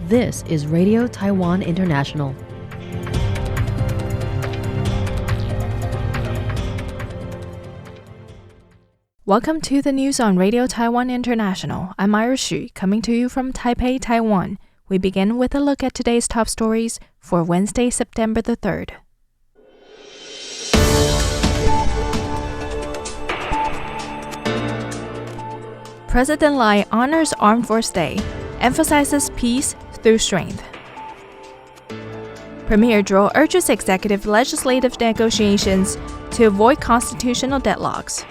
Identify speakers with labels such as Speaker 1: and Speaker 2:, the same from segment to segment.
Speaker 1: This is Radio Taiwan International.
Speaker 2: Welcome to the news on Radio Taiwan International. I'm Ira Xu, coming to you from Taipei, Taiwan. We begin with a look at today's top stories for Wednesday, September the 3rd. President Lai honors Armed Force Day, emphasizes peace through strength. Premier Zhou urges executive legislative negotiations to avoid constitutional deadlocks.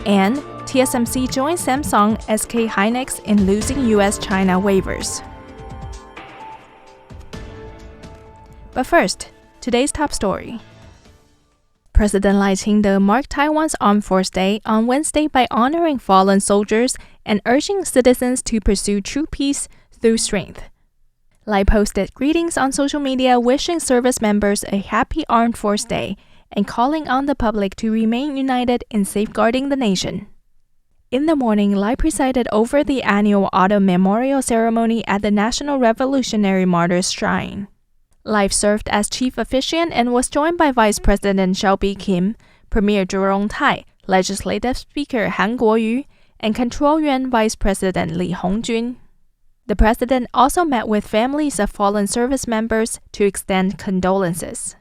Speaker 2: And TSMC joins Samsung, SK Hynix in losing US-China waivers. But first, today's top story. President Lai Ching-te marked Taiwan's Armed Force Day on Wednesday by honoring fallen soldiers and urging citizens to pursue true peace through strength. Lai posted greetings on social media wishing service members a happy Armed Force Day and calling on the public to remain united in safeguarding the nation. In the morning, Lai presided over the annual autumn memorial ceremony at the National Revolutionary Martyrs Shrine. Lai served as chief officiant and was joined by Vice President Shelby Kim, Premier Zhou Rongtai, Legislative Speaker Han Kuo-yu, and Control Yuan Vice President Li Hongjun. The president also met with families of fallen service members to extend condolences.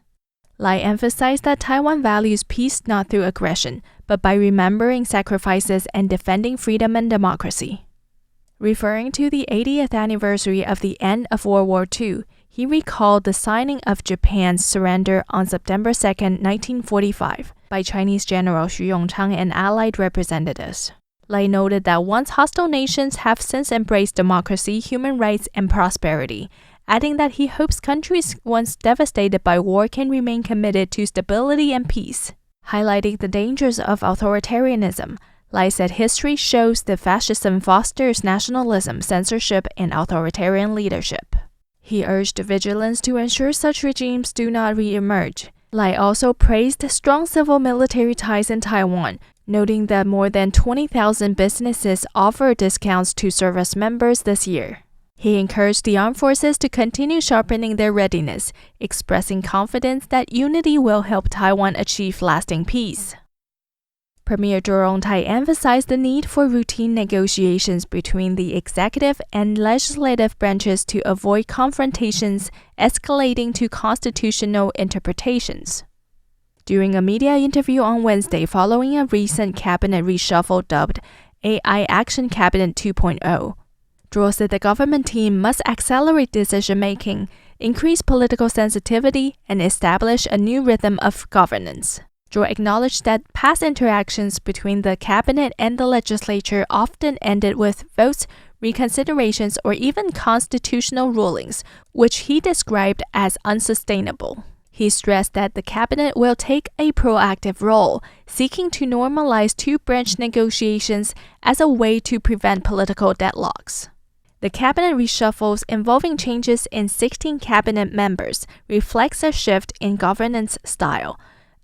Speaker 2: Lai emphasized that Taiwan values peace not through aggression, but by remembering sacrifices and defending freedom and democracy. Referring to the 80th anniversary of the end of World War II, he recalled the signing of Japan's surrender on September 2, 1945, by Chinese General Xu Yongchang and Allied representatives. Lai noted that once hostile nations have since embraced democracy, human rights, and prosperity, adding that he hopes countries once devastated by war can remain committed to stability and peace. Highlighting the dangers of authoritarianism, Lai said history shows that fascism fosters nationalism, censorship, and authoritarian leadership. He urged vigilance to ensure such regimes do not re-emerge. Lai also praised strong civil-military ties in Taiwan, noting that more than 20,000 businesses offer discounts to service members this year. He encouraged the armed forces to continue sharpening their readiness, expressing confidence that unity will help Taiwan achieve lasting peace. Premier Zhou Rongtai emphasized the need for routine negotiations between the executive and legislative branches to avoid confrontations escalating to constitutional interpretations. During a media interview on Wednesday following a recent cabinet reshuffle dubbed AI Action Cabinet 2.0, Zhou said the government team must accelerate decision-making, increase political sensitivity, and establish a new rhythm of governance. Zhou acknowledged that past interactions between the cabinet and the legislature often ended with votes, reconsiderations, or even constitutional rulings, which he described as unsustainable. He stressed that the cabinet will take a proactive role, seeking to normalize two-branch negotiations as a way to prevent political deadlocks. The cabinet reshuffles involving changes in 16 cabinet members reflects a shift in governance style,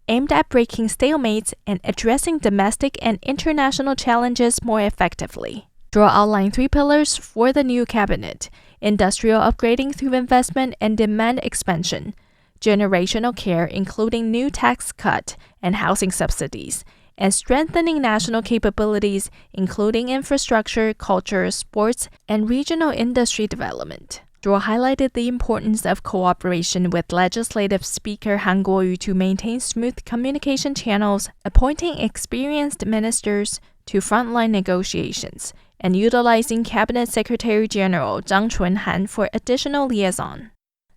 Speaker 2: aimed at breaking stalemates and addressing domestic and international challenges more effectively. Zhou outlined 3 pillars for the new cabinet: industrial upgrading through investment and demand expansion, generational care including new tax cut and housing subsidies, and strengthening national capabilities including infrastructure, culture, sports, and regional industry development. Zhou highlighted the importance of cooperation with Legislative Speaker Han Kuo-yu to maintain smooth communication channels, appointing experienced ministers to frontline negotiations, and utilizing Cabinet Secretary General Zhang Chunhan for additional liaison.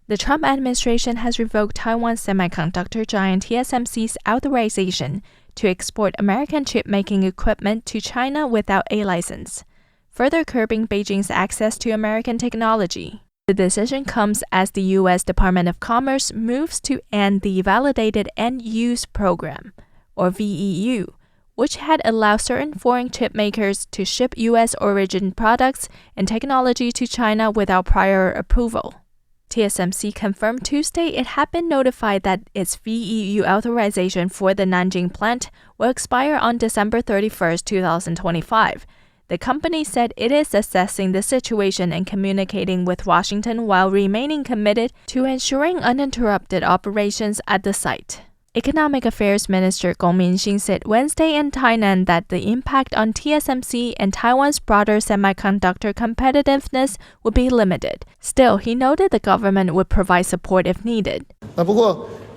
Speaker 2: The Trump administration has revoked Taiwan's semiconductor giant TSMC's authorization to export American chip-making equipment to China without a license, further curbing Beijing's access to American technology. The decision comes as the U.S. Department of Commerce moves to end the Validated End-Use Program, or VEU, which had allowed certain foreign chip makers to ship U.S.-origin products and technology to China without prior approval. TSMC confirmed Tuesday it had been notified that its VEU authorization for the Nanjing plant will expire on December 31, 2025, The company said it is assessing the situation and communicating with Washington while remaining committed to ensuring uninterrupted operations at the site. Economic Affairs Minister Gong Minxin said Wednesday in Tainan that the impact on TSMC and Taiwan's broader semiconductor competitiveness would be limited. Still, he noted the government would provide support if needed.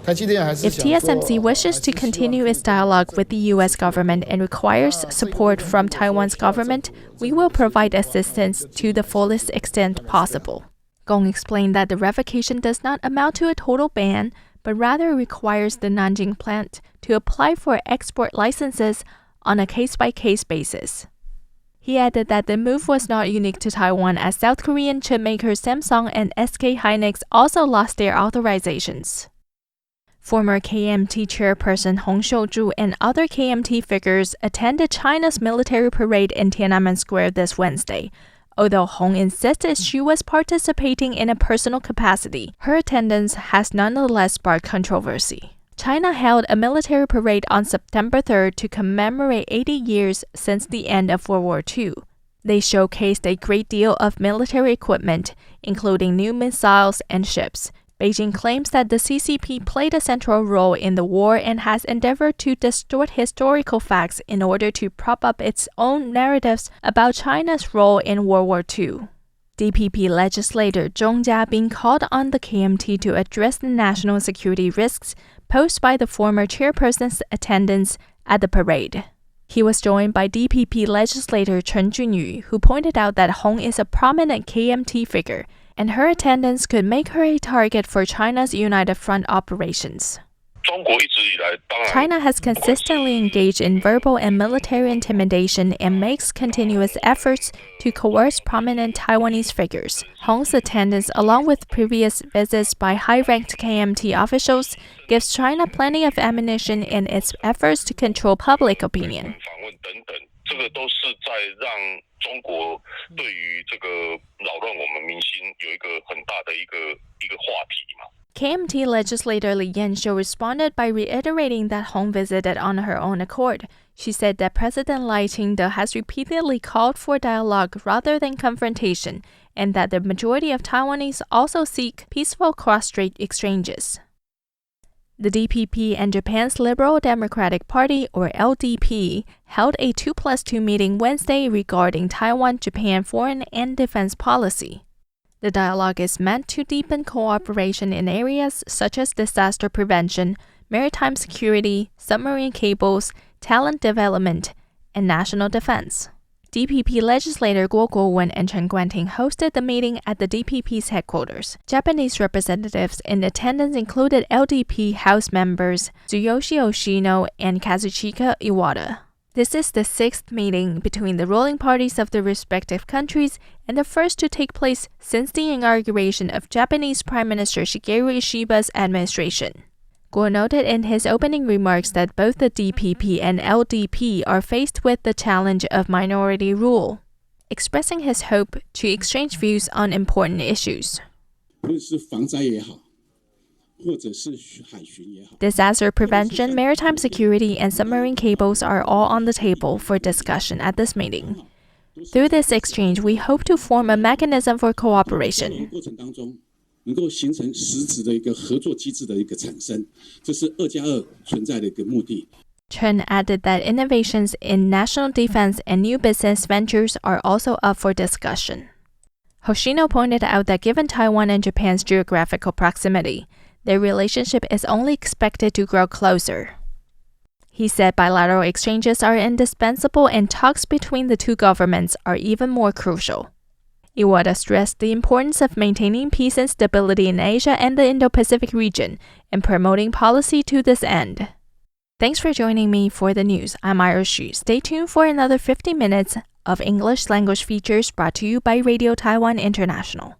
Speaker 2: If TSMC wishes to continue its dialogue with the U.S. government and requires support from Taiwan's government, we will provide assistance to the fullest extent possible. Gong explained that the revocation does not amount to a total ban, but rather requires the Nanjing plant to apply for export licenses on a case-by-case basis. He added that the move was not unique to Taiwan, as South Korean chipmakers Samsung and SK Hynix also lost their authorizations. Former KMT chairperson Hong Xiuzhu and other KMT figures attended China's military parade in Tiananmen Square this Wednesday. Although Hong insisted she was participating in a personal capacity, her attendance has nonetheless sparked controversy. China held a military parade on September 3rd to commemorate 80 years since the end of World War II. They showcased a great deal of military equipment, including new missiles and ships. Beijing claims that the CCP played a central role in the war and has endeavored to distort historical facts in order to prop up its own narratives about China's role in World War II. DPP legislator Zhong Jiabin called on the KMT to address the national security risks posed by the former chairperson's attendance at the parade. He was joined by DPP legislator Chen Junyu, who pointed out that Hong is a prominent KMT figure, and her attendance could make her a target for China's United Front operations. China has consistently engaged in verbal and military intimidation and makes continuous efforts to coerce prominent Taiwanese figures. Hong's attendance, along with previous visits by high-ranked KMT officials, gives China plenty of ammunition in its efforts to control public opinion. KMT legislator Li Yanxiu responded by reiterating that Hong visited on her own accord. She said that President Lai Ching-te has repeatedly called for dialogue rather than confrontation, and that the majority of Taiwanese also seek peaceful cross-strait exchanges. The DPP and Japan's Liberal Democratic Party, or LDP, held a 2+2 meeting Wednesday regarding Taiwan-Japan foreign and defense policy. The dialogue is meant to deepen cooperation in areas such as disaster prevention, maritime security, submarine cables, talent development, and national defense. DPP legislator Guo Guowen and Chen Guanting hosted the meeting at the DPP's headquarters. Japanese representatives in attendance included LDP House members Tsuyoshi Yoshino and Kazuchika Iwata. This is the sixth meeting between the ruling parties of the respective countries and the first to take place since the inauguration of Japanese Prime Minister Shigeru Ishiba's administration. Guo noted in his opening remarks that both the DPP and LDP are faced with the challenge of minority rule, expressing his hope to exchange views on important issues. Disaster prevention, maritime security, and submarine cables are all on the table for discussion at this meeting. Through this exchange, we hope to form a mechanism for cooperation. Chen added that innovations in national defense and new business ventures are also up for discussion. Hoshino pointed out that given Taiwan and Japan's geographical proximity, their relationship is only expected to grow closer. He said bilateral exchanges are indispensable and talks between the two governments are even more crucial. Iwata stressed the importance of maintaining peace and stability in Asia and the Indo-Pacific region and promoting policy to this end. Thanks for joining me for the news. I'm Ira Xu. Stay tuned for another 50 minutes of English language features brought to you by Radio Taiwan International.